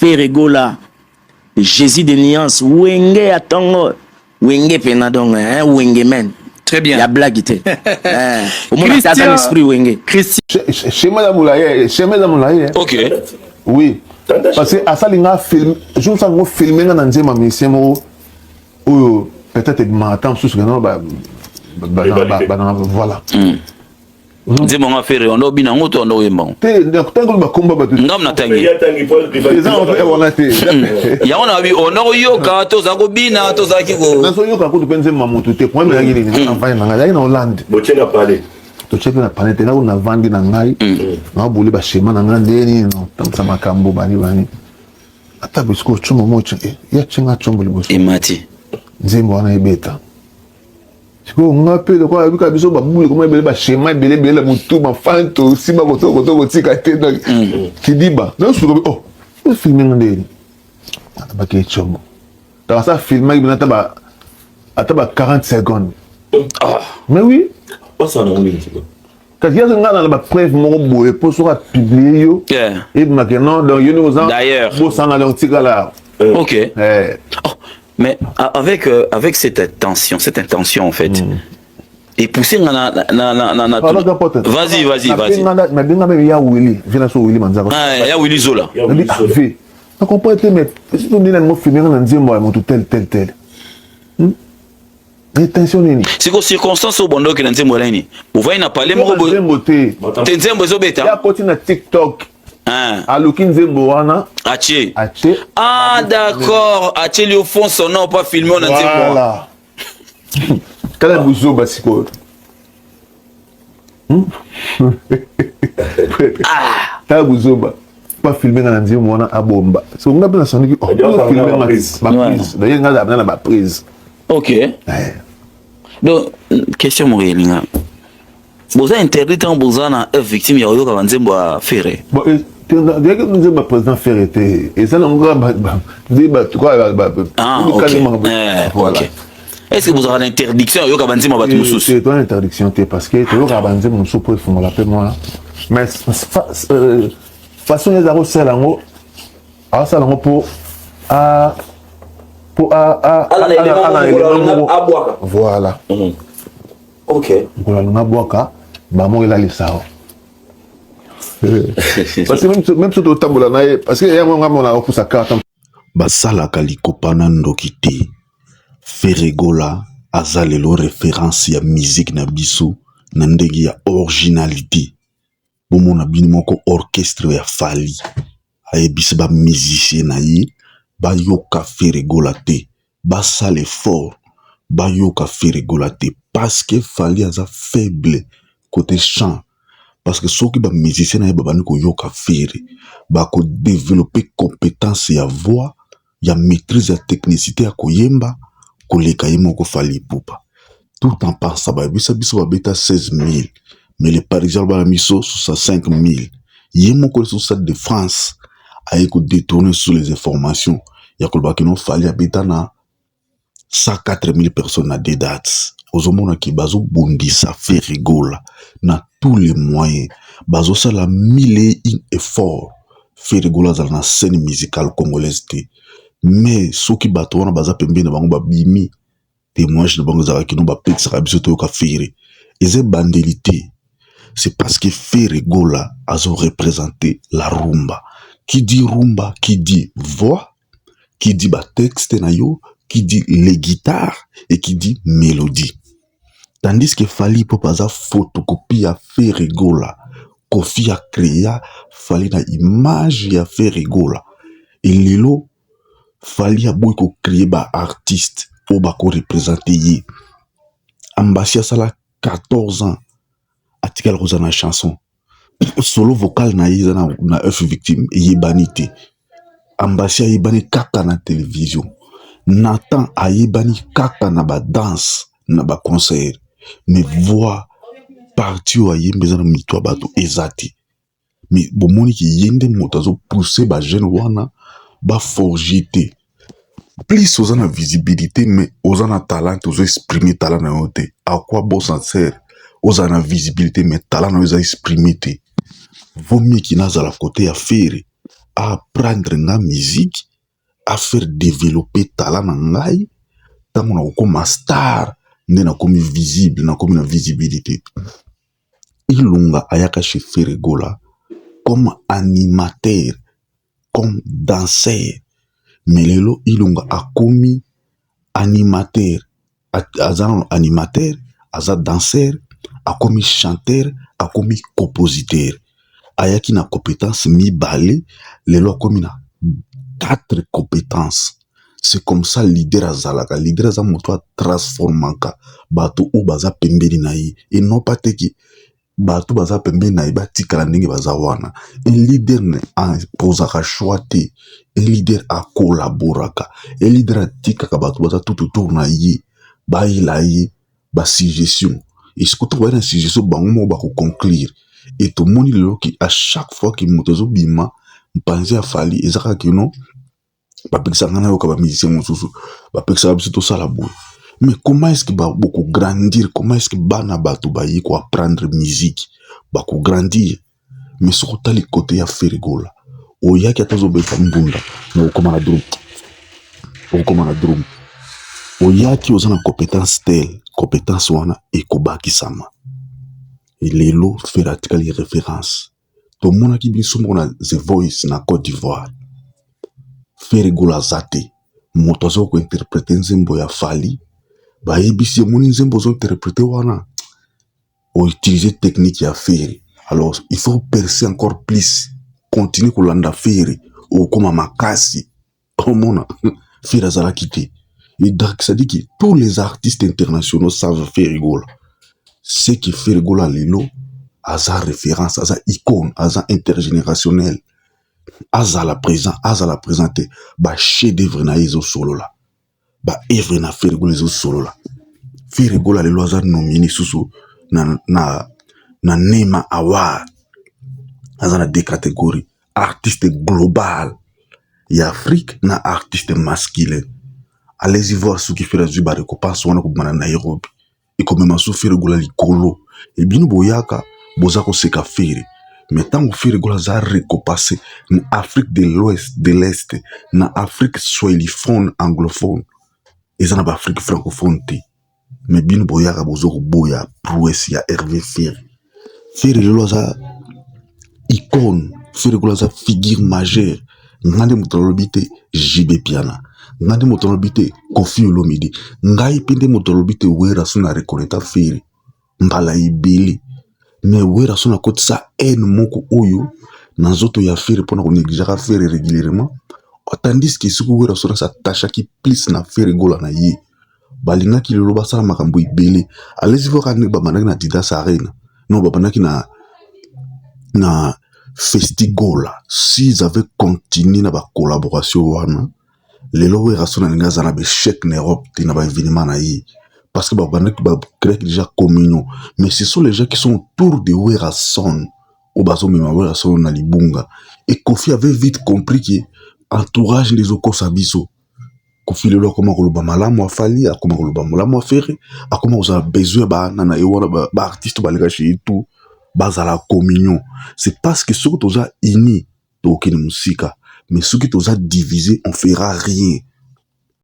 Ferregola, Jésus de Nuance, Wenge Atongo, Wenge Penadong, Wenge Men. Très bien. Il y a blague. Au moins, il y a un esprit Wenge. Chez Madame Moulaye. Ok. Oui. Parce que à ça, il y a un film. Je me suis filmé dans un mission où peut-être matin, sous ce que voilà. Nzembo nga fere on obi na ngoto on oyemba. Te ntango ba komba ba. Ngam na tangi. Ya ona bi ono yoka to za ko bina to za kiko. Na so yoka ko to penze mamutu te point na ngini na mfanya na ngai na Hollande. Bochenga pale. To cheke na pale te na una vandi na ngai. Na boli ba shema na ngai ndeni no tamsa makambo bani. Ata bisko chumo mocho ya chinga chombo liboso. Emati. Nzembo wana ibeta. Siko ngape de kwa bika biso babule comment bele ba schéma bele mutu ma fanto si ba koto tika te na kidiba na suro oh le filmer ndeni ba ke chombo ta ça filmer ibina ataba 40 secondes mais oui pas ça non oui quand il y a ngana ba preuve mo boye pour sera publier yo et maintenant donc you know d'ailleurs bo sanga donc tika là OK mais avec cette intention en fait et pousser vas-y ya Willy viens sur Willy Manzako ya Willy Zola on comprend mais si on dit mo filmer na nzembo mo tel intention nini c'est que circonstance au bondo que nzembo là ni vous voyez na parler mo nzembo zo beta ya koti na TikTok Aluki Nzembo wana Ache. Ah d'accord, Ache lui au fond son nom pas filmé on a dit voilà. Kala buzo basiko. Kala buzo pas filmé na Nzembo wana abomba. So on a bien senti oh filmé ma prise. D'ailleurs ngala na ba prise. OK. Donc question Morelinga. Boza interdit en boza na victime ya oyo ka Nzembo a ferré. Dès que nous avons président Ferreté, et ça, on va dire, ok. Est-ce que vous avez une interdiction? C'est une interdiction, parce que tu as un peu pour faire la paix, moi. Mais, façon, il y a un salon pour. Voilà. Ok. Parce que même sur le tableau là, parce que y a mon a pour sa carte. Basala kalikopana ndokite. Ferregola azalelo référence ya musique na biso na ndenge ya originalité. Bomo na binimoko orchestre ya Fali. Ayebisi ba musicien na ye ba yoka Ferregola te. Basala effort ba yoka Ferregola te parce que Fali aza faible côté chant. Parce que ceux qui sont musiciens, ils ont développer compétence ya voix, ya maîtrise ya technicité ya koyemba, koleka yemoko Fali Ipupa. Tout en pensant, bisa 16 000, mais les Parisiens ont mis 65 000. Yemoko sur Stade de France a détourné sur les informations. Ya kolbaki no Fali habita na 104 000 personnes à des dates. Ozomona ki bazo bondisa Ferregola na tous les moyens. Bazo ça la mille efforts. Ferregola dans la scène musicale congolaise. Mais ceux qui battent on a baza pembe na bango ba bimi témoignage de bango za ki no ba pet sa biso to ka fere. Et c'est bandélité. C'est parce que Ferregola a représenté la rumba. Qui dit rumba, qui dit voix, qui dit ba texte na yo, qui dit les guitares et qui dit mélodie. Tandis que Fali Ipupa za photocopie à Ferregola, Kofi a créé, Fali na image ya Ferregola. Et lelo, Fali a beaucoup créé ba artiste pour ba ko représenter ye. Ambassia sala 14 ans, article rosana chanson. Solo vocal na ye na F victime ye banité. Ambassia ye bani kaka na télévision. Nathan a ye bani kaka na ba danse na ba concert. Mais voix parti ou aye mbezana mitwa bato ezati. Mais bomoni ki yende motazo pousser ba jeune wana ba forgité. Plus ozana visibilité mais ozana talent ozo exprimer talent na yote. À quoi bon ça sert? Ozana visibilité mais talent na ozo exprimer te. Vaut mieux ki naza la côté à faire à apprendre la musique, à faire développer talent na ngai, tango na kokoma star, nde na komi visible, na komi na visibilité. Ilunga ayaka chez Ferregola comme animateur, comme danseur. Mais lelo Ilunga a commis animateur, aza animateur, aza danseur, a commis chanteur, a commis compositeur. Ayaki na compétence mibale, lelo a commis na 4 compétences. C'est comme ça leader azalaka, leader aza moto a transformaka bato ou baza pembeni na ye, et non pas teki bato baza pembeni na ye batikala ndenge baza wana. Un leader ne posaka choix te, un leader a collaboraka, un leader a tikaka bato baza tout autour na ye, baila ye, ba suggestion. Et ce que tu vois dans suggestion bango mo ba ko conclure. Et tout le monde lelo ki à chaque fois ki moto bima mpanzi afali ezaka ki non bapekisa ngana yo ka ba musicien mosusu bapekisa biso to sala boy. Mais comment est-ce que ba beaucoup grandir, comment est-ce que bana bato ba yi ko apprendre musique ba ko grandir. Mais ce que tali côté ya Ferregola o yaki atazo beta mbunda na komana drum o komana drum o yaki ozana compétence telle compétence wana e ko bakisama. Et lelo Ferratika les références to mona ki biso mona The Voice na Côte d'Ivoire. Ferregola zate moto azo ko interpréter nzembo ya Fali ba yebisi moni nzembo zo interpréter wana o utiliser technique ya Ferre. Alors il faut percer encore plus, continuer kolanda Ferre o koma makasi o mona Ferre azala kité. Et donc ça dit que tous les artistes internationaux savent Ferregola. C'est qui Ferregola lelo aza référence, aza icône, aza intergénérationnel, aza la présent, aza la présenter ba chef d'œuvre na yezo solo la, ba œuvre na Ferregola yezo solo la. Ferregola lelo aza nominé susu na Nema Award, aza na 2 catégories, artiste global ya Afrique na artiste masculin. Allez-y voir ce qui fait la zuba récompense wana ko na Nairobi. Et comme ma sou Ferregola likolo et bien boyaka boza ko seka Ferre. Mais tant que Ferregola za récompensé na Afrique de l'Ouest, de l'Est, na Afrique swahiliphone, anglophone, et ça na ba Afrique francophone te. Mais bien boyaka bozo ko boya prouesse ya Hervé Ferre. Ferre lelo za icône, Ferregola za figure majeure. Ngande motolobite JB Piana. Ngande motolobite Koffi Olomide. Ngai pende motolobite Wera sona reconnaître Ferre. Mbala ibeli. Mais Wera sona kote sa haine moko oyo na nzoto ya Ferre pona ko négliger Ferre régulièrement. Tandis que ce Wera sona sa tacha ki plus na Ferregola na ye. Balinga ki lelo basala makambo ibeli. Allez voir ba manaki na Didas Arena. Non ba manaki na Festigola. S'ils avaient continué na ba collaboration wana, lelo Wera sona linga zana be chèque na Europe te na ba événement na yi. Parce que ba créé déjà communion. Mais ce sont les gens qui sont autour de Wera Son. Au bazo mema Wera Son na libunga. Et Koffi avait vite compris que entourage les oko sabiso. Koffi lelo comment koloba malamu afali, comment koloba malamu Ferre, comment vous avez besoin ba nana e wana ba artiste ba leka chez tout. Basa la communion. C'est parce que ce que tu as uni, tu as musika. Mais ce que tu as divisé, on fera rien.